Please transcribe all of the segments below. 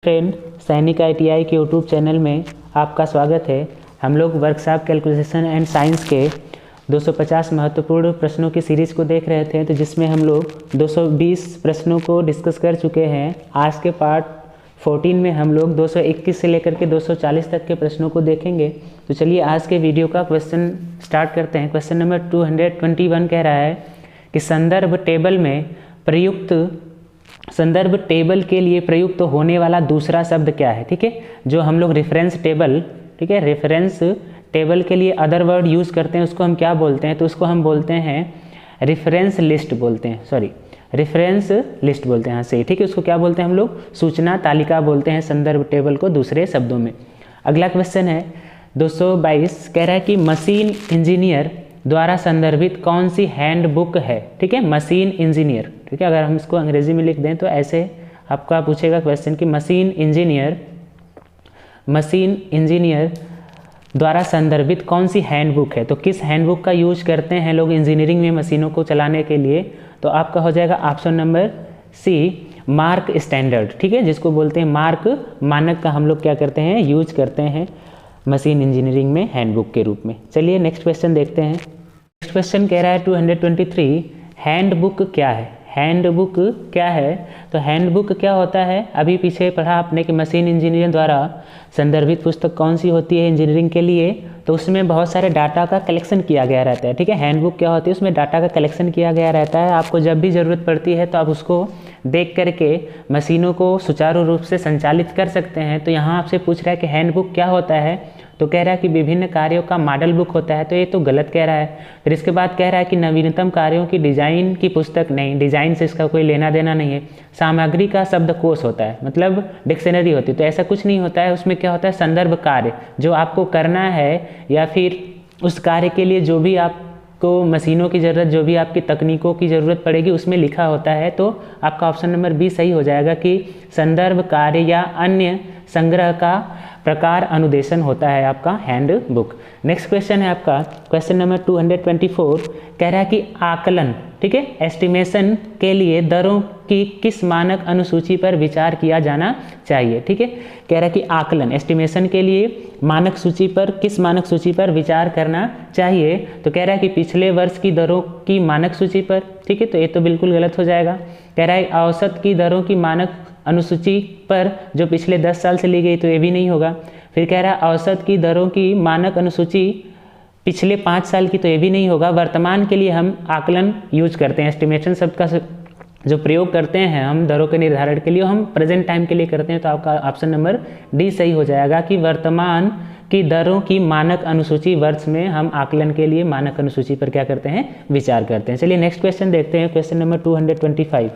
Friend, सैनिक ITI के YouTube channel में आपका स्वागत है। हम लोग वर्कशॉप कैलकुलेशन एंड साइंस के 250 महत्वपूर्ण प्रश्नों की सीरीज़ को देख रहे थे, तो जिसमें हम लोग 220 प्रश्नों को डिस्कस कर चुके हैं। आज के पार्ट 14 में हम लोग 221 से लेकर के 240 तक के प्रश्नों को देखेंगे। तो चलिए आज के वीडियो का क्वेश्चन स्टार्ट करते हैं। क्वेश्चन नंबर 221 कह रहा है कि संदर्भ टेबल के लिए प्रयुक्त होने वाला दूसरा शब्द क्या है। ठीक है, जो हम लोग रेफरेंस टेबल, ठीक है, रेफरेंस टेबल के लिए अदर वर्ड यूज़ करते हैं, उसको हम क्या बोलते हैं? तो उसको हम बोलते हैं रेफरेंस लिस्ट बोलते हैं। रेफरेंस लिस्ट बोलते हैं। हाँ सही, ठीक है। उसको क्या बोलते हैं हम लोग? सूचना तालिका बोलते हैं संदर्भ टेबल को दूसरे शब्दों में। अगला क्वेश्चन है 222, कह रहा है कि मशीन इंजीनियर द्वारा संदर्भित कौन सी हैंडबुक है। ठीक है, मशीन इंजीनियर। ठीक है, अगर हम इसको अंग्रेजी में लिख दें तो ऐसे आपका पूछेगा क्वेश्चन कि मशीन इंजीनियर द्वारा संदर्भित कौन सी हैंडबुक है। तो किस हैंडबुक का यूज करते हैं लोग इंजीनियरिंग में मशीनों को चलाने के लिए? तो आपका हो जाएगा option number C, mark standard. ठीक है, जिसको बोलते हैं मार्क, मानक का हम लोग क्या करते हैं? यूज करते हैं मशीन इंजीनियरिंग में हैंडबुक के रूप में। चलिए नेक्स्ट क्वेश्चन देखते हैं। नेक्स्ट क्वेश्चन कह रहा है 223, हैंडबुक क्या है? हैंडबुक क्या है? तो हैंडबुक क्या होता है? अभी पीछे पढ़ा आपने कि मशीन इंजीनियर द्वारा संदर्भित पुस्तक कौन सी होती है इंजीनियरिंग के लिए? तो उसमें बहुत सारे डाटा का कलेक्शन किया गया रहता है। ठीक है, हैंडबुक क्या होती है? उसमें डाटा का कलेक्शन किया गया रहता है। आपको जब भी ज़रूरत पड़ती है तो आप उसको देख करके मशीनों को सुचारू रूप से संचालित कर सकते हैं। तो यहाँ आपसे पूछ रहा है कि हैंडबुक क्या होता है? तो कह रहा है कि विभिन्न कार्यों का मॉडल बुक होता है। तो ये तो गलत कह रहा है। फिर इसके बाद कह रहा है कि नवीनतम कार्यों की डिजाइन की पुस्तक नहीं, डिजाइन से इसका कोई लेना देना नहीं है। सामग्री का शब्दकोश होता है, मतलब डिक्शनरी होती है। तो ऐसा कुछ नहीं होता है। उसमें क्या होता है? संदर्भ कार्य जो आपको करना है या फिर उस कार्य के लिए जो भी आपको मशीनों की ज़रूरत, जो भी आपकी तकनीकों की ज़रूरत पड़ेगी उसमें लिखा होता है। तो आपका ऑप्शन नंबर बी सही हो जाएगा कि संदर्भ कार्य या अन्य संग्रह का प्रकार अनुदेशन होता है आपका हैंडबुक। नेक्स्ट क्वेश्चन है आपका क्वेश्चन नंबर 224, कह रहा है कि आकलन, ठीक है, एस्टिमेशन के लिए दरों की किस मानक अनुसूची पर विचार किया जाना चाहिए। ठीक है, कह रहा है कि आकलन, एस्टिमेशन के लिए मानक सूची पर, किस मानक सूची पर विचार करना चाहिए? तो कह रहा है कि पिछले वर्ष की दरों की मानक सूची पर। ठीक है, तो ये तो बिल्कुल गलत हो जाएगा। कह रहा है औसत की दरों की मानक अनुसूची पर जो पिछले 10 साल से ली गई, तो ये भी नहीं होगा। फिर कह रहा है औसत की दरों की मानक अनुसूची पिछले 5 साल की, तो ये भी नहीं होगा। वर्तमान के लिए हम आकलन यूज करते हैं, एस्टिमेशन शब्द का जो प्रयोग करते हैं हम दरों के निर्धारण के लिए, हम प्रेजेंट टाइम के लिए करते हैं। तो आपका ऑप्शन नंबर डी सही हो जाएगा कि वर्तमान की दरों की मानक अनुसूची वर्ष में हम आकलन के लिए मानक अनुसूची पर क्या करते हैं? विचार करते हैं। चलिए नेक्स्ट क्वेश्चन देखते हैं। Question number 225।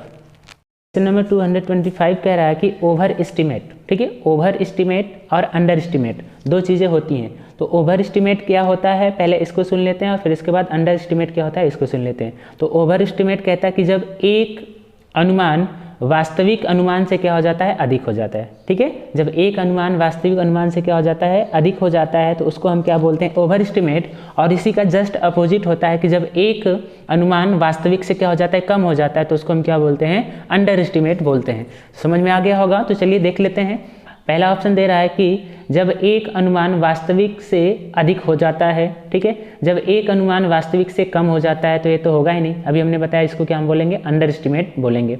क्वेश्चन नंबर 225 कह रहा है कि ओवर एस्टिमेट, ठीक है, ओवर एस्टिमेट और अंडर एस्टिमेट दो चीज़ें होती हैं। तो ओवर एस्टिमेट क्या होता है पहले इसको सुन लेते हैं, और फिर इसके बाद अंडर एस्टिमेट क्या होता है इसको सुन लेते हैं। तो ओवर एस्टिमेट कहता है कि जब एक अनुमान वास्तविक अनुमान से क्या हो जाता है? अधिक हो जाता है। ठीक है, जब एक अनुमान वास्तविक अनुमान से क्या हो जाता है? अधिक हो जाता है, तो उसको हम क्या बोलते हैं? Over estimate. और इसी का जस्ट अपोजिट होता है कि जब एक अनुमान वास्तविक से क्या हो जाता है? कम हो जाता है, तो उसको हम क्या बोलते हैं? अंडर एस्टिमेट बोलते हैं। समझ में आ गया होगा? तो चलिए देख लेते हैं। पहला ऑप्शन दे रहा है कि जब एक अनुमान वास्तविक से अधिक हो जाता है। ठीक है, जब एक अनुमान वास्तविक से कम हो जाता है, तो ये तो होगा ही नहीं। अभी हमने बताया इसको क्या हम बोलेंगे? अंडर एस्टिमेट बोलेंगे।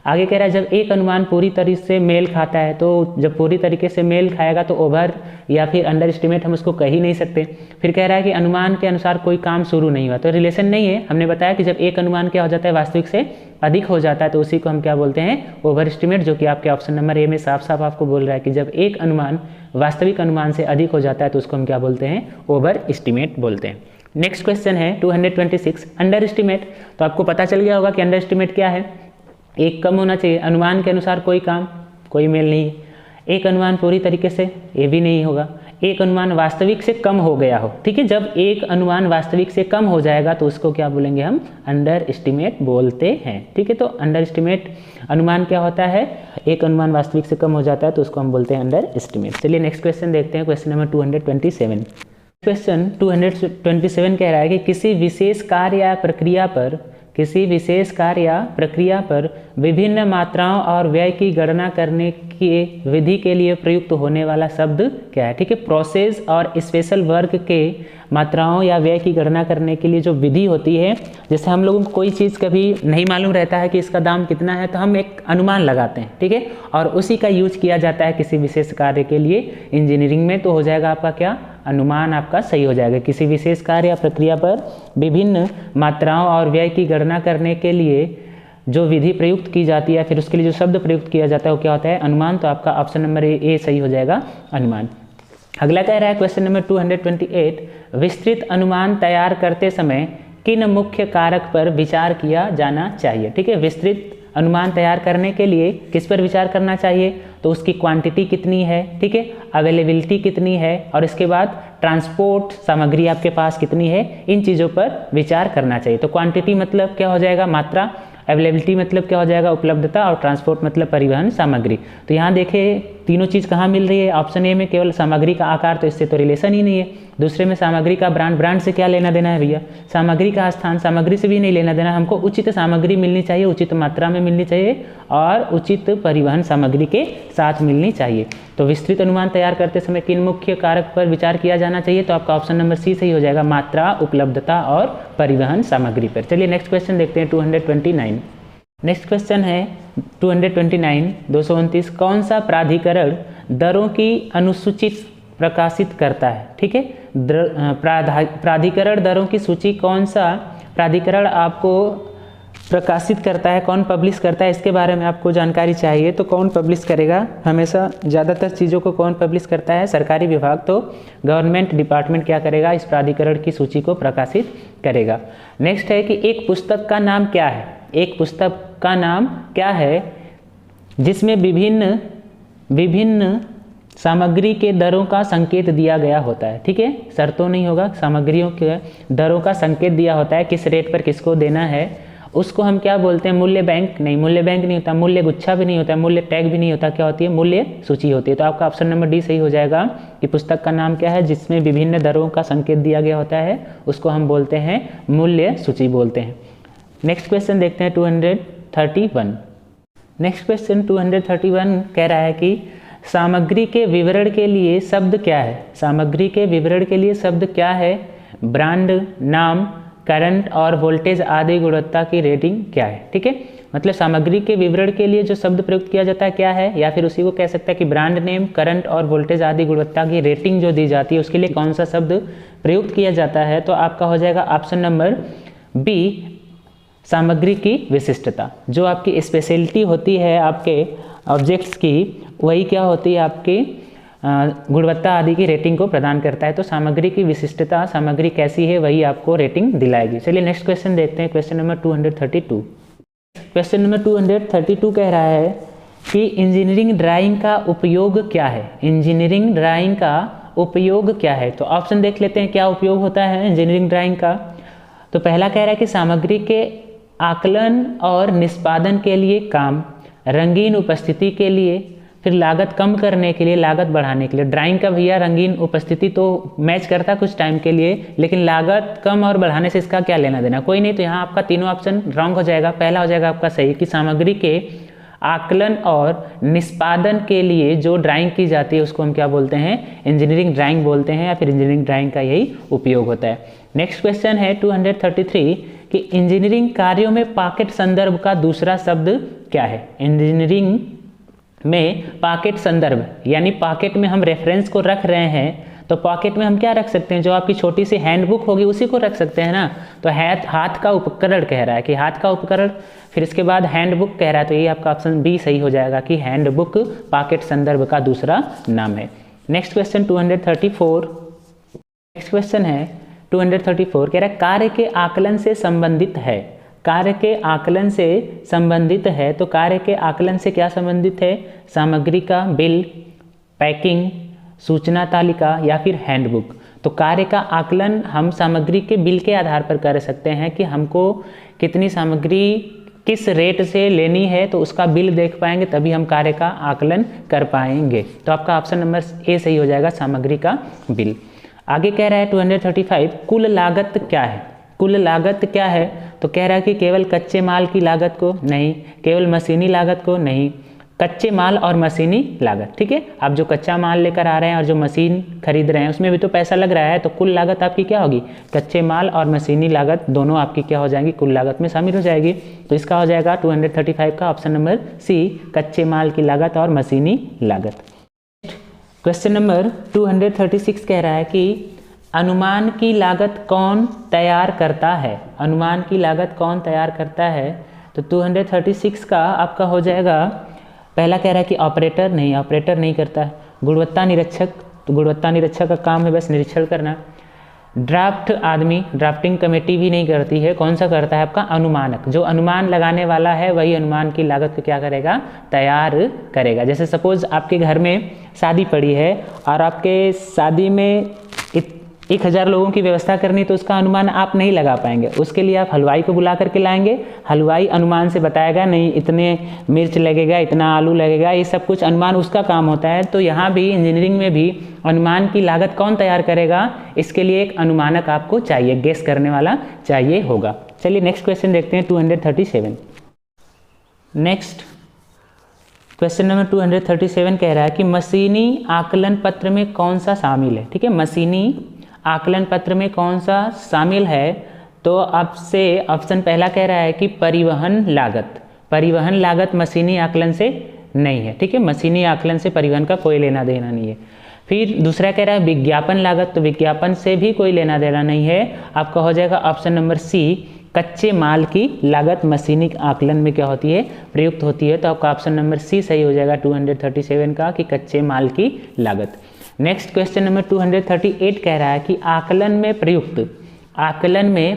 आगे कह रहा है जब एक अनुमान पूरी तरीके से मेल खाता है, तो जब पूरी तरीके से मेल खाएगा तो ओवर या फिर अंडर एस्टिमेट हम उसको कह ही नहीं सकते। फिर कह रहा है कि अनुमान के अनुसार कोई काम शुरू नहीं हुआ, तो रिलेशन नहीं है। हमने बताया कि जब एक अनुमान क्या हो जाता है? वास्तविक से अधिक हो जाता है, तो उसी को हम क्या बोलते हैं? ओवर एस्टिमेट, जो कि आपके ऑप्शन नंबर ए में साफ साफ आपको बोल रहा है कि जब एक अनुमान वास्तविक अनुमान से अधिक हो जाता है, तो उसको हम क्या बोलते हैं? ओवर एस्टिमेट बोलते हैं। नेक्स्ट क्वेश्चन है 226, अंडर एस्टिमेट। तो आपको पता चल गया होगा कि अंडर एस्टिमेट क्या है? एक कम होना चाहिए, अनुमान के अनुसार कोई काम, कोई मेल नहीं। एक अनुमान पूरी तरीके से, ये भी नहीं होगा। एक अनुमान वास्तविक से कम हो गया हो। ठीक है, जब एक अनुमान वास्तविक से कम हो जाएगा तो उसको क्या बोलेंगे? हम अंडर एस्टिमेट बोलते हैं। ठीक है, तो अंडर एस्टिमेट अनुमान क्या होता है? एक अनुमान वास्तविक से कम हो जाता है, तो उसको हम बोलते हैं अंडर एस्टिमेट। चलिए नेक्स्ट क्वेश्चन देखते हैं। Question number 227। क्वेश्चन 227 कह रहा है कि किसी विशेष कार्य या प्रक्रिया पर किसी विशेष कार्य या प्रक्रिया पर विभिन्न मात्राओं और व्यय की गणना करने की विधि के लिए प्रयुक्त होने वाला शब्द क्या है? ठीक है, प्रोसेस और स्पेशल वर्क के मात्राओं या व्यय की गणना करने के लिए जो विधि होती है, जैसे हम लोगों को कोई चीज़ कभी नहीं मालूम रहता है कि इसका दाम कितना है, तो हम एक अनुमान लगाते हैं, ठीक है, और उसी का यूज किया जाता है किसी विशेष कार्य के लिए इंजीनियरिंग में। तो हो जाएगा आपका क्या? अनुमान आपका सही हो जाएगा। किसी विशेष कार्य या प्रक्रिया पर विभिन्न मात्राओं और व्यय की गणना करने के लिए जो विधि प्रयुक्त की जाती है, फिर उसके लिए जो शब्द प्रयुक्त किया जाता है वो क्या होता है? अनुमान। तो आपका ऑप्शन नंबर ए सही हो जाएगा, अनुमान। अगला कह रहा है क्वेश्चन नंबर 228, विस्तृत अनुमान तैयार करते समय किन मुख्य कारक पर विचार किया जाना चाहिए? ठीक है, विस्तृत अनुमान तैयार करने के लिए किस पर विचार करना चाहिए? तो उसकी क्वांटिटी कितनी है, ठीक है, अवेलेबिलिटी कितनी है, और इसके बाद ट्रांसपोर्ट सामग्री आपके पास कितनी है, इन चीज़ों पर विचार करना चाहिए। तो क्वांटिटी मतलब क्या हो जाएगा? मात्रा। अवेलेबिलिटी मतलब क्या हो जाएगा? उपलब्धता। और ट्रांसपोर्ट मतलब परिवहन सामग्री। तो यहाँ देखें तीनों चीज़ कहाँ मिल रही है? ऑप्शन ए में केवल सामग्री का आकार, तो इससे तो रिलेशन ही नहीं है। दूसरे में सामग्री का ब्रांड, ब्रांड से क्या लेना देना है भैया? सामग्री का स्थान, सामग्री से भी नहीं लेना देना। हमको उचित सामग्री मिलनी चाहिए, उचित मात्रा में मिलनी चाहिए और उचित परिवहन सामग्री के साथ मिलनी चाहिए। तो विस्तृत अनुमान तैयार करते समय किन मुख्य कारक पर विचार किया जाना चाहिए? तो आपका ऑप्शन नंबर सी सही हो जाएगा, मात्रा, उपलब्धता और परिवहन सामग्री पर। चलिए नेक्स्ट क्वेश्चन देखते हैं 229। नेक्स्ट क्वेश्चन है 229, 229, कौन सा प्राधिकरण दरों की अनुसूचित प्रकाशित करता है? ठीक है, प्राधिकरण दरों की सूची कौन सा प्राधिकरण आपको प्रकाशित करता है, कौन पब्लिश करता है, इसके बारे में आपको जानकारी चाहिए। तो कौन पब्लिश करेगा? हमेशा ज़्यादातर चीज़ों को कौन पब्लिश करता है? सरकारी विभाग। तो गवर्नमेंट डिपार्टमेंट क्या करेगा? इस प्राधिकरण की सूची को प्रकाशित करेगा। नेक्स्ट है कि एक पुस्तक का नाम क्या है? एक पुस्तक का नाम क्या है जिसमें विभिन्न सामग्री के दरों का संकेत दिया गया होता है? ठीक है, शर्तों नहीं होगा, सामग्रियों के दरों का संकेत दिया होता है, किस रेट पर किसको देना है, उसको हम क्या बोलते हैं? मूल्य बैंक। नहीं, मूल्य बैंक नहीं होता, मूल्य गुच्छा भी नहीं होता, मूल्य टैग भी नहीं होता, क्या होती है? मूल्य सूची होती है। तो आपका ऑप्शन नंबर डी सही हो जाएगा कि पुस्तक का नाम क्या है जिसमें विभिन्न दरों का संकेत दिया गया होता है, उसको हम बोलते हैं मूल्य सूची बोलते हैं। नेक्स्ट क्वेश्चन देखते हैं 231। नेक्स्ट क्वेश्चन 231 कह रहा है कि सामग्री के विवरण के लिए शब्द क्या है? सामग्री के विवरण के लिए शब्द क्या है? ब्रांड, नाम, करंट और वोल्टेज आदि गुणवत्ता की रेटिंग क्या है? ठीक है, मतलब सामग्री के विवरण के लिए जो शब्द प्रयुक्त किया जाता है क्या है, या फिर उसी को कह सकता है कि ब्रांड नेम, करंट और वोल्टेज आदि गुणवत्ता की रेटिंग जो दी जाती है उसके लिए कौन सा शब्द प्रयुक्त किया जाता है? तो आपका हो जाएगा ऑप्शन नंबर बी, सामग्री की विशिष्टता। जो आपकी स्पेशलिटी होती है आपके ऑब्जेक्ट्स की, वही क्या होती है? आपकी गुणवत्ता आदि की रेटिंग को प्रदान करता है। तो सामग्री की विशिष्टता, सामग्री कैसी है, वही आपको रेटिंग दिलाएगी। चलिए नेक्स्ट क्वेश्चन देखते हैं, क्वेश्चन नंबर 232। क्वेश्चन नंबर 232 कह रहा है कि इंजीनियरिंग ड्राइंग का उपयोग क्या है? इंजीनियरिंग ड्राइंग का उपयोग क्या है? तो ऑप्शन देख लेते हैं क्या उपयोग होता है इंजीनियरिंग ड्राइंग का। तो पहला कह रहा है कि सामग्री के आकलन और निष्पादन के लिए काम, रंगीन उपस्थिति के लिए, फिर लागत कम करने के लिए, लागत बढ़ाने के लिए। ड्राइंग का भैया रंगीन उपस्थिति तो मैच करता कुछ टाइम के लिए, लेकिन लागत कम और बढ़ाने से इसका क्या लेना देना? कोई नहीं। तो यहाँ आपका तीनों ऑप्शन रॉन्ग हो जाएगा। पहला हो जाएगा आपका सही कि सामग्री के आकलन और निष्पादन के लिए जो ड्राइंग की जाती है उसको हम क्या बोलते हैं? इंजीनियरिंग ड्राइंग बोलते हैं, या फिर इंजीनियरिंग ड्राइंग का यही उपयोग होता है। नेक्स्ट क्वेश्चन है 233 कि इंजीनियरिंग कार्यों में पॉकेट संदर्भ का दूसरा शब्द क्या है? इंजीनियरिंग में पॉकेट संदर्भ, यानी पॉकेट में हम रेफरेंस को रख रहे हैं, तो पॉकेट में हम क्या रख सकते हैं? जो आपकी छोटी सी हैंडबुक होगी उसी को रख सकते हैं ना। तो हाथ का उपकरण कह रहा है कि हाथ का उपकरण, फिर इसके बाद हैंडबुक कह रहा है, तो ये आपका ऑप्शन बी सही हो जाएगा कि हैंडबुक पॉकेट संदर्भ का दूसरा नाम है। Next question 234। नेक्स्ट क्वेश्चन है 234 कह रहा है कार्य के आकलन से संबंधित है। कार्य के आकलन से संबंधित है, तो कार्य के आकलन से क्या संबंधित है? सामग्री का बिल, पैकिंग, सूचना तालिका या फिर हैंडबुक। तो कार्य का आकलन हम सामग्री के बिल के आधार पर कर सकते हैं कि हमको कितनी सामग्री किस रेट से लेनी है, तो उसका बिल देख पाएंगे तभी हम कार्य का आकलन कर पाएंगे। तो आपका ऑप्शन नंबर ए सही हो जाएगा, सामग्री का बिल। आगे कह रहा है 235 कुल लागत क्या है? कुल लागत क्या है, तो कह रहा है कि केवल कच्चे माल की लागत को, नहीं, केवल मशीनी लागत को, नहीं, कच्चे माल और मशीनी लागत। ठीक है, आप जो कच्चा माल लेकर आ रहे हैं और जो मशीन खरीद रहे हैं उसमें भी तो पैसा लग रहा है, तो कुल लागत आपकी क्या होगी, कच्चे माल और मशीनी लागत दोनों आपकी क्या हो जाएंगी, कुल लागत में शामिल हो जाएगी। तो इसका हो जाएगा 235 का ऑप्शन नंबर सी, कच्चे माल की लागत और मशीनी लागत। क्वेश्चन नंबर 236 कह रहा है कि अनुमान की लागत कौन तैयार करता है, अनुमान की लागत कौन तैयार करता है। तो 236 का आपका हो जाएगा, पहला कह रहा है कि ऑपरेटर, नहीं, ऑपरेटर नहीं करता है। गुणवत्ता निरीक्षक, तो गुणवत्ता निरीक्षक का काम है बस निरीक्षण करना। ड्राफ्ट आदमी, ड्राफ्टिंग कमेटी भी नहीं करती है। कौन सा करता है आपका, अनुमानक, जो अनुमान लगाने वाला है वही अनुमान की लागत को क्या करेगा, तैयार करेगा। जैसे सपोज आपके घर में शादी पड़ी है और आपके शादी में 1000 लोगों की व्यवस्था करनी, तो उसका अनुमान आप नहीं लगा पाएंगे, उसके लिए आप हलवाई को बुला करके लाएंगे, हलवाई अनुमान से बताएगा नहीं इतने मिर्च लगेगा, इतना आलू लगेगा, ये सब कुछ अनुमान उसका काम होता है। तो यहाँ भी इंजीनियरिंग में भी अनुमान की लागत कौन तैयार करेगा, इसके लिए एक अनुमानक आपको चाहिए, गेस करने वाला चाहिए होगा। चलिए नेक्स्ट क्वेश्चन देखते हैं 237। नेक्स्ट क्वेश्चन नंबर 237 कह रहा है कि मशीनी आकलन पत्र में कौन सा शामिल है। ठीक है, मशीनी आकलन पत्र में कौन सा शामिल है, तो आपसे ऑप्शन पहला कह रहा है कि परिवहन लागत, परिवहन लागत मशीनी आकलन से नहीं है। ठीक है, मशीनी आकलन से परिवहन का कोई लेना देना नहीं है। फिर दूसरा कह रहा है विज्ञापन लागत, तो विज्ञापन से भी कोई लेना देना नहीं है। आपका हो जाएगा ऑप्शन नंबर सी, कच्चे माल की लागत मशीनी आकलन में क्या होती है, प्रयुक्त होती है। तो आपका ऑप्शन नंबर सी सही हो जाएगा 237 का, कि कच्चे माल की लागत। नेक्स्ट क्वेश्चन नंबर 238 कह रहा है कि आकलन में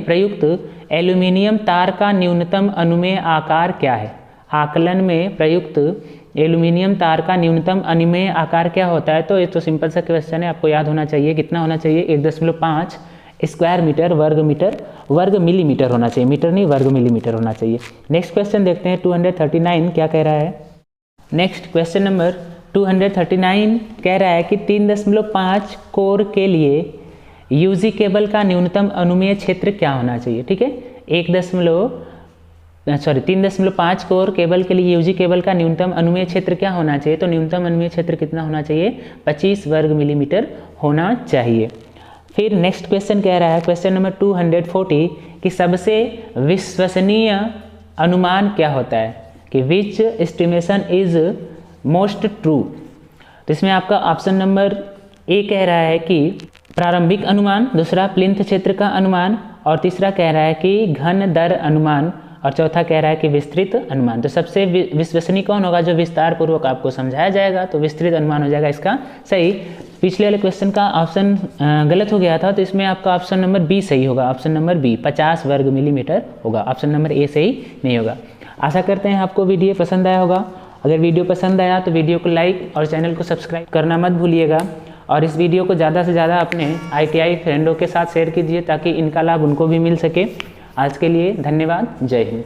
प्रयुक्त एल्यूमिनियम तार का न्यूनतम अनुमेय आकार क्या है। आकलन में प्रयुक्त एल्यूमिनियम तार का न्यूनतम अनुमेय आकार क्या होता है। तो ये तो सिंपल सा क्वेश्चन है, आपको याद होना चाहिए। कितना होना चाहिए, 1.5 स्क्वायर मीटर, वर्ग मिलीमीटर होना चाहिए, मीटर नहीं वर्ग मिलीमीटर होना चाहिए। नेक्स्ट क्वेश्चन देखते हैं 239 क्या कह रहा है। नेक्स्ट क्वेश्चन नंबर 239 कह रहा है कि 3.5 कोर के लिए यूजी केबल का न्यूनतम अनुमेय क्षेत्र क्या होना चाहिए। ठीक है, 3.5 कोर केबल के लिए यूजी केबल का न्यूनतम अनुमेय क्षेत्र क्या होना चाहिए। तो न्यूनतम अनुमेय क्षेत्र कितना होना चाहिए, 25 वर्ग मिलीमीटर होना चाहिए। फिर नेक्स्ट क्वेश्चन कह रहा है, क्वेश्चन नंबर 240 कि सबसे विश्वसनीय अनुमान क्या होता है, कि विच एस्टिमेशन इज मोस्ट ट्रू। तो इसमें आपका ऑप्शन नंबर ए कह रहा है कि प्रारंभिक अनुमान, दूसरा प्लिंथ क्षेत्र का अनुमान, और तीसरा कह रहा है कि घन दर अनुमान, और चौथा कह रहा है कि विस्तृत अनुमान। तो सबसे विश्वसनीय कौन होगा, जो विस्तार पूर्वक आपको समझाया जाएगा, तो विस्तृत अनुमान हो जाएगा इसका सही। पिछले वाले क्वेश्चन का ऑप्शन गलत हो गया था, तो इसमें आपका ऑप्शन नंबर बी सही होगा, ऑप्शन नंबर बी 50 वर्ग मिलीमीटर होगा, ऑप्शन नंबर ए सही नहीं होगा। आशा करते हैं आपको वीडियो पसंद आया होगा। अगर वीडियो पसंद आया तो वीडियो को लाइक और चैनल को सब्सक्राइब करना मत भूलिएगा, और इस वीडियो को ज़्यादा से ज़्यादा अपने ITI फ्रेंडों के साथ शेयर कीजिए ताकि इनका लाभ उनको भी मिल सके। आज के लिए धन्यवाद, जय हिंद।